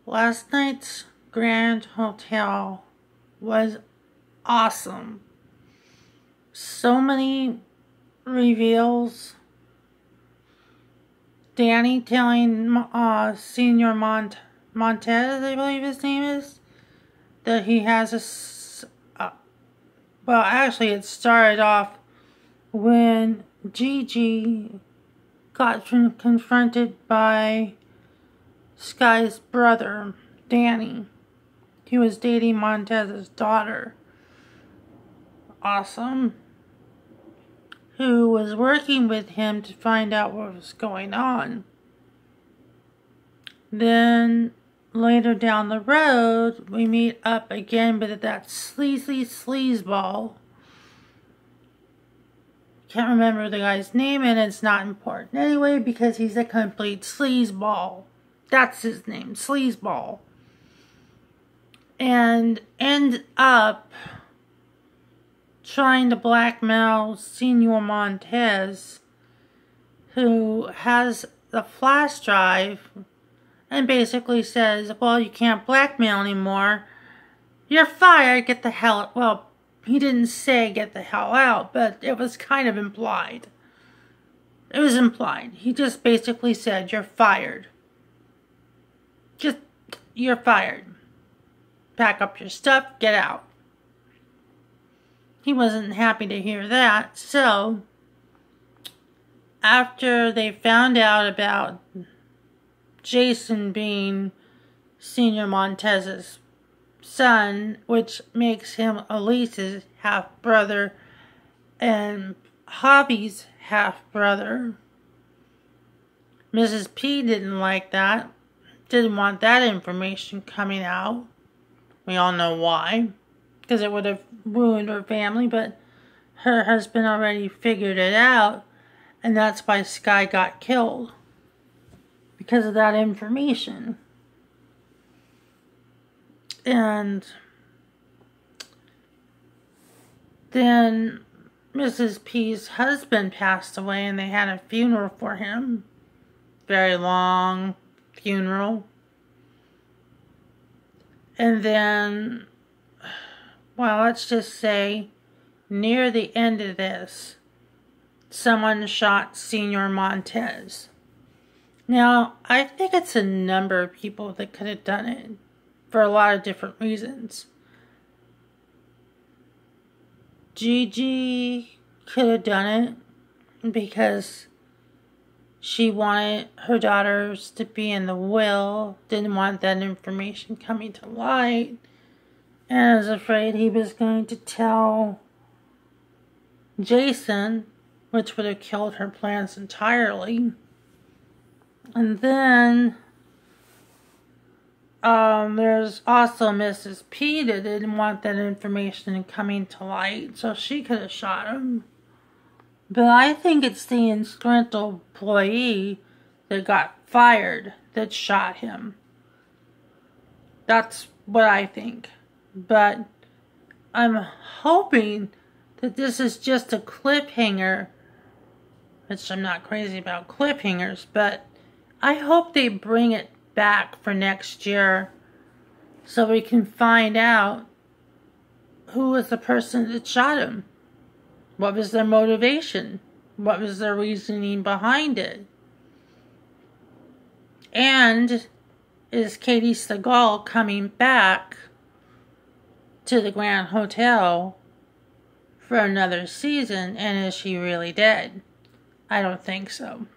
Last night's Grand Hotel was awesome. So many reveals. Danny telling Senior Montez, I believe his name is, that he has well, actually it started off when Gigi got confronted by Sky's brother, Danny. He was dating Montez's daughter. Awesome. Who was working with him to find out what was going on. Then, later down the road, we meet up again with that sleazy sleazeball. Can't remember the guy's name, and it's not important anyway because he's a complete sleazeball. That's his name, Sleazeball. And end up trying to blackmail Senor Montez, who has the flash drive, and basically says, well, you can't blackmail anymore. You're fired, get the hell out. Well, he didn't say get the hell out, but it was kind of implied. It was implied. He just basically said, you're fired. You're fired. Pack up your stuff, get out. He wasn't happy to hear that, so after they found out about Jason being Senor Montez's son, which makes him Elise's half-brother and Javi's half-brother, Mrs. P didn't like that. Didn't want that information coming out. We all know why. Because it would have ruined her family, but her husband already figured it out. And that's why Sky got killed. Because of that information. And then Mrs. P's husband passed away and they had a funeral for him. Very long funeral. And then, well, let's just say, near the end of this, someone shot Senor Montez. Now, I think it's a number of people that could have done it, for a lot of different reasons. Gigi could have done it, because she wanted her daughters to be in the will, didn't want that information coming to light, and was afraid he was going to tell Jason, which would have killed her plans entirely. And then there's also Mrs. P that didn't want that information coming to light, so she could have shot him. But I think it's the disgruntled employee that got fired that shot him. That's what I think. But I'm hoping that this is just a cliffhanger, which I'm not crazy about cliffhangers, but I hope they bring it back for next year so we can find out who was the person that shot him. What was their motivation? What was their reasoning behind it? And is Katey Sagal coming back to the Grand Hotel for another season? And is she really dead? I don't think so.